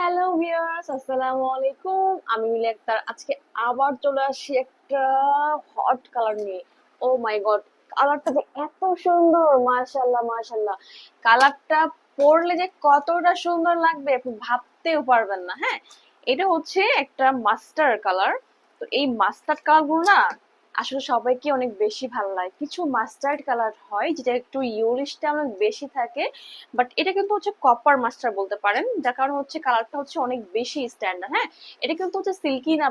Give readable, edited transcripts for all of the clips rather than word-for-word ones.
Hello viewers, আসসালামু আলাইকুম। আমি মিলি আক্তার। আজকে আবার চলে আসি একটা হট কালার নিয়ে। ও মাই গড, কালারটা যে এত সুন্দর! মাশাআল্লাহ মাশাআল্লাহ। কালারটা পরলে যে কতটা সুন্দর লাগবে আপনি ভাবতেও পারবেন না। হ্যাঁ, এটা হচ্ছে একটা মাস্টার্ড কালার। তো এই মাস্টার্ড কালার গুলো না আসলে সবাইকে অনেক বেশি ভালো লাগে। কিছু মাস্টার্ড কালার হয় যেটা একটু ইউলিশটা অনেক বেশি থাকে, বাট এটা কিন্তু হচ্ছে কপার মাস্টার বলতে পারেন, যার কারণে হচ্ছে কালারটা হচ্ছে অনেক বেশি স্ট্যান্ডার্ড। হ্যাঁ, এটা কিন্তু হচ্ছে সিল্কিনা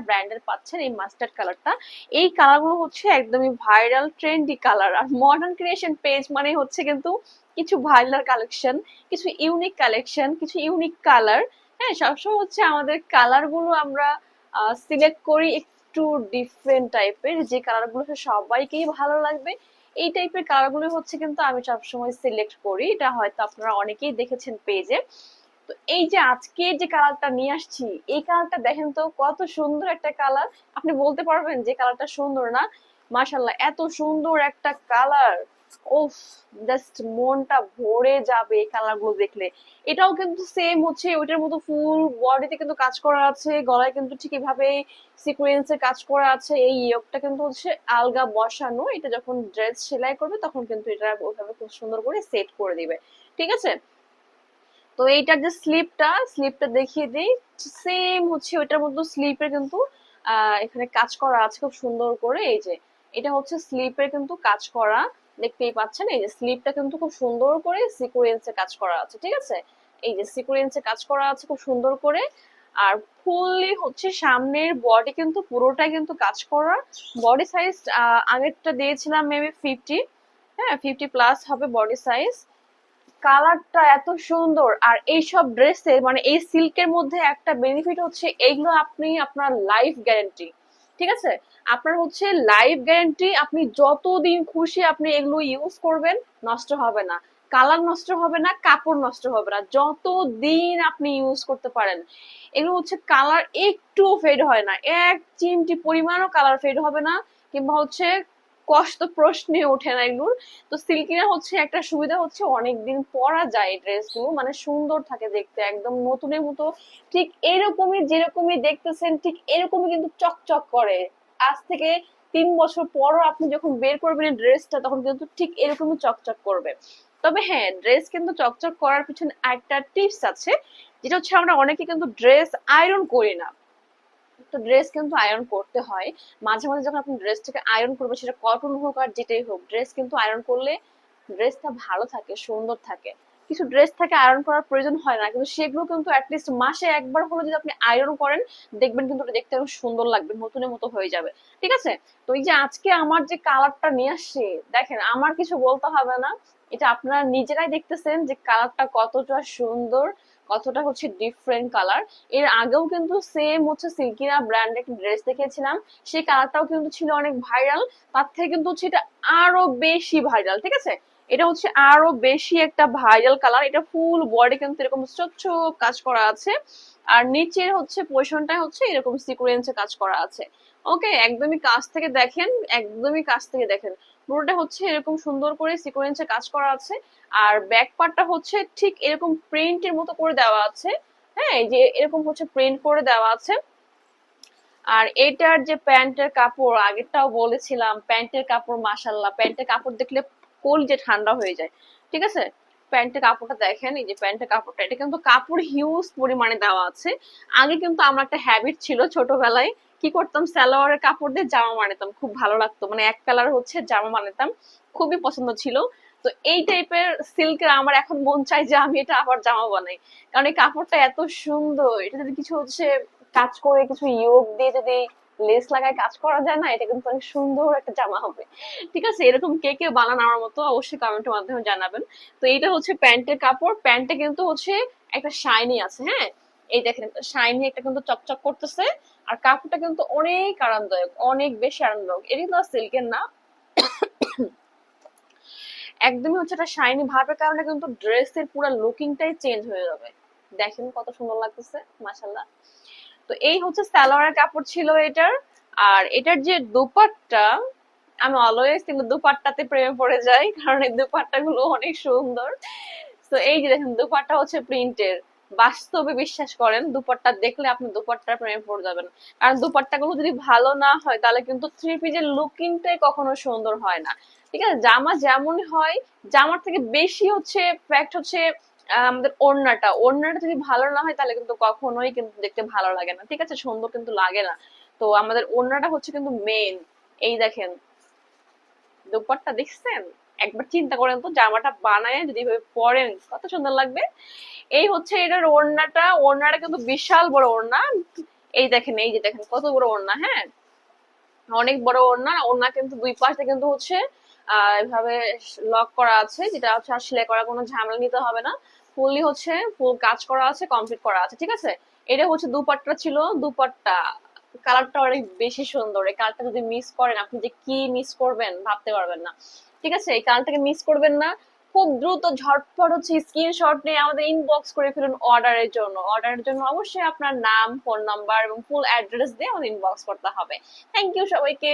ব্র্যান্ডের পাচ্ছেন এই মাস্টার্ড কালারটা। এই কালারগুলো হচ্ছে একদমই ভাইরাল ট্রেন্ডি কালার। আর মডার্ন ক্রিয়েশন পেজ মানে হচ্ছে কিন্তু কিছু ভাইরাল কালেকশন, কিছু ইউনিক কালেকশন, কিছু ইউনিক কালার। হ্যাঁ, সবসময় হচ্ছে আমাদের কালার গুলো আমরা সিলেক্ট করি একটু ডিফারেন্ট টাইপের, যে কালার গুলো সবাইকেই ভালো লাগবে। এই টাইপের কালার গুলো হচ্ছে কিন্তু আমি সবসময় সিলেক্ট করি। এটা হয়তো আপনারা অনেকেই দেখেছেন পেজে। তো এই যে আজকে যে কালারটা নিয়ে আসছি, এই কালারটা দেখেন তো কত সুন্দর একটা কালার। আপনি বলতে পারবেন যে কালারটা সুন্দর না? মাশাল্লাহ, এত সুন্দর একটা কালার! ওফ, জাস্ট মনটা ভরে যাবে এই কালার গুলো দেখলে। এটাও কিন্তু সেম হচ্ছে ওইটার মতো ফুল বডিতে কিন্তু কাজ করা আছে, গলায় কিন্তু ঠিক এভাবে সিকোয়েন্সের কাজ করা আছে। এই ইয়োগটা কিন্তু হচ্ছে আলগা বসানো, এটা যখন ড্রেস সেলাই করবে তখন কিন্তু এটা ওইভাবে খুব সুন্দর করে সেট করে দিবে। ঠিক আছে? তো এইটার যে স্লিপটা দেখিয়ে দিই। সেম হচ্ছে ওইটার মধ্যে স্লিপের কিন্তু এখানে কাজ করা আছে খুব সুন্দর করে। এই যে এটা হচ্ছে স্লিপের কিন্তু কাজ করা, দেখতেই পাচ্ছেন। এই যে স্লিপটা কিন্তু খুব সুন্দর করে সিকোয়েন্সে কাজ করা আছে। ঠিক আছে, এই যে সিকোয়েন্সে কাজ করা আছে খুব সুন্দর করে। আর ফুললি হচ্ছে সামনের বডি কিন্তু পুরোটাই কিন্তু কাজ করা। বডি সাইজ আগেরটা দিয়েছিলাম মেবি 50। হ্যাঁ, 50+ হবে বডি সাইজ। কালারটা এত সুন্দর। আর এইসব ড্রেসের মানে এই সিল্কের মধ্যে একটা বেনিফিট হচ্ছে এইগুলো আপনি আপনার লাইফ গ্যারেন্টি। ঠিক আছে, আপনার হচ্ছে লাইফ গ্যারেন্টি। আপনি যতদিন খুশি আপনি এগুলো ইউজ করবেন, নষ্ট হবে না। কালার নষ্ট হবে না, কাপড় নষ্ট হবে না, যতদিন আপনি ইউজ করতে পারেন। এগুলো হচ্ছে কালার একটুও ফেড হয় না, এক চিমটি পরিমাণও কালার ফেড হবে না, কিংবা হচ্ছে কষ্ট প্রশ্নে ওঠে না এগুলোর। তো সিল্কিরা হচ্ছে একটা সুবিধা হচ্ছে অনেকদিন পরা যায় ড্রেসগুলো, মানে সুন্দর থাকে দেখতে, একদম নতুনের মতো। ঠিক এরকমই, যেরকমই দেখতেছেন ঠিক এরকমই কিন্তু চকচক করে। আজ থেকে 3 বছর পরও আপনি যখন বের করবেন এই ড্রেসটা, তখন কিন্তু ঠিক এরকমই চকচক করবে। তবে হ্যাঁ, ড্রেস কিন্তু চকচক করার পিছনে একটা টিপস আছে, যেটা হচ্ছে আমরা অনেকে কিন্তু ড্রেস আয়রন করি না। তো ড্রেস কিন্তু আয়রন করতে হয়। মাঝে মাঝে যখন আপনি ড্রেসটাকে আয়রন করবে, সেটা কটন হোক আর যেটাই হোক, ড্রেস কিন্তু আয়রন করলে ড্রেসটা ভালো থাকে, সুন্দর থাকে। কিছু ড্রেস থাকে আয়রন করার প্রয়োজন হয় না, কিন্তু সেগুলো কিন্তু অ্যাটলিস্ট মাসে একবার হলো যদি আপনি আয়রন করেন, দেখবেন কিন্তু ওটা দেখতে আরো সুন্দর লাগবে, নতুনের মতো হয়ে যাবে। ঠিক আছে? তো এই যে আজকে আমার যে কালারটা নিয়ে আসছি, দেখেন আমার কিছু বলতে হবে না, এটা আপনারা নিজেরাই দেখতেছেন যে কালারটা কতটা সুন্দর, কতটা হচ্ছে ডিফারেন্ট কালার। এর আগেও কিন্তু সেম হচ্ছে সিল্কিনা ব্র্যান্ডের একটা ড্রেস দেখেছিলাম, সেই কালারটাও কিন্তু ছিল অনেক ভাইরাল। তার থেকে কিন্তু হচ্ছে এটা আরো বেশি ভাইরাল। ঠিক আছে, এটা হচ্ছে আরো বেশি একটা ভাইরাল কালার। এটা ফুল বডি কিন্তু এরকম স্বচ্ছ কাজ করা আছে, আর নিচের হচ্ছে পোর্শনটায় হচ্ছে এরকম সিকোয়েন্সে কাজ করা আছে। ওকে, একদমই কাছ থেকে দেখেন, একদমই কাছ থেকে দেখেন। পুরোটা হচ্ছে এরকম সুন্দর করে সিকোয়েন্সে কাজ করা আছে। আর ব্যাক পার্টটা হচ্ছে ঠিক এরকম প্রিন্টের মতো করে দেওয়া আছে। হ্যাঁ, এই যে এরকম হচ্ছে প্রিন্ট করে দেওয়া আছে। আর এটার যে প্যান্টের কাপড়, আগেরটাও বলেছিলাম, প্যান্টের কাপড় মাশাল্লাহ, প্যান্টের কাপড় দেখলে কলিজা ঠান্ডা হয়ে যায়। ঠিক আছে, প্যান্টের কাপড়টা দেখেন, এই যে প্যান্টের কাপড়টা, এটা কিন্তু কাপড় হিউজ পরিমাণে দেওয়া আছে। আগে কিন্তু আমার একটা হ্যাবিট ছিল ছোটবেলায়, কি করতাম, সালোয়ারের কাপড় দিয়ে জামা বানাতাম, খুব ভালো লাগতো, মানে এক কালার হচ্ছে জামা বানাতাম, খুবই পছন্দ ছিল। তো এই টাইপের সিল্কের আমার এখন মন চাই যে আমি এটা আবার জামা বানাই, কারণ এই কাপড়টা এত সুন্দর। এটা যদি কিছু হচ্ছে কাজ করে, কিছু ইয়োগ দিয়ে যদি লেস লাগায় কাজ করা যায় না, এটা কিন্তু অনেক সুন্দর একটা জামা হবে। ঠিক আছে, এরকম কে কে বানান আমার মতো অবশ্যই কমেন্টের মাধ্যমে জানাবেন। তো এইটা হচ্ছে প্যান্টের কাপড়, প্যান্টে কিন্তু হচ্ছে একটা শাইনি আছে। হ্যাঁ, এই দেখেন একটা শাইনি, একটা কিন্তু চকচক করতেছে। আর কাপড়টা কিন্তু অনেক আরামদায়ক, অনেক বেশি আরামদায়ক। এটা কিন্তু সিল্কের না, একদমই হচ্ছে একটা শাইনি ভাবের কারণে কিন্তু ড্রেসের পুরো লুকিংটাই চেঞ্জ হয়ে যাবে। দেখেন কত সুন্দর লাগতেছে, মাশাল্লাহ। তো এই হচ্ছে সালোয়ারের কাপড় ছিল এটার। আর এটার যে দুপাট্টা, আমি অলওয়েজ কিন্তু দুপাট্টাতে প্রেমে পড়ে যাই, কারণ এই দুপাট্টা গুলো অনেক সুন্দর। তো এই যে দেখেন দুপাট্টা হচ্ছে প্রিন্টের, বাস্তবে বিশ্বাস করেন, দুপাট্টা দেখলে আপনি দুপাট্টার প্রেমে পড়ে যাবেন। কারণ দুপাট্টাগুলো যদি ভালো না হয় তাহলে কিন্তু থ্রি পিসের লুকিংটাই কখনো সুন্দর হয় না। ঠিক আছে, জামা যেমন হয়, জামার থেকে বেশি হচ্ছে ফ্যাক্ট হচ্ছে আমাদের ওড়নাটা যদি ভালো না হয় তাহলে কিন্তু কখনোই কিন্তু দেখতে ভালো লাগে না, ঠিক আছে, সুন্দর কিন্তু লাগে না। তো আমাদের ওড়নাটা হচ্ছে কিন্তু মেন। এই দেখেন দোপাট্টা দেখছেন, একবার চিন্তা করেন তো জামাটা বানায় যদি এভাবে পরেন কত সুন্দর লাগবে। এই হচ্ছে এটার ওড়নাটা, ওড়নাটা কিন্তু বিশাল বড় ওড়না। এই দেখেন, এই যে দেখেন কত বড় ওড়না, হ্যাঁ, অনেক বড় ওড়না। ওড়না কিন্তু দুই পাশে কিন্তু হচ্ছে এভাবে লক করা আছে, যেটা হচ্ছে আর সেলাই করার কোনো ঝামেলা নিতে হবে না। ফুললি হচ্ছে ফুল কাজ করা আছে, কমপ্লিট করা আছে, ঠিক আছে। এটা হচ্ছে দুপাট্টা ছিল, দুপাট্টা কালারটা অনেক বেশি সুন্দর। এই কালারটা যদি মিস করেন আপনি যে কি মিস করবেন ভাবতে পারবেন না, ঠিক আছে। এই কালারটাকে মিস করবেন না। খুব দ্রুত ঝটপট হচ্ছে স্ক্রিনশট নিয়ে আমাদের ইনবক্স করে ফেলুন অর্ডারের জন্য। অর্ডারের জন্য অবশ্যই আপনার নাম, ফোন নাম্বার এবং ফুল অ্যাড্রেস দিয়ে আমাদের ইনবক্স করতে হবে। থ্যাংক ইউ সবাইকে।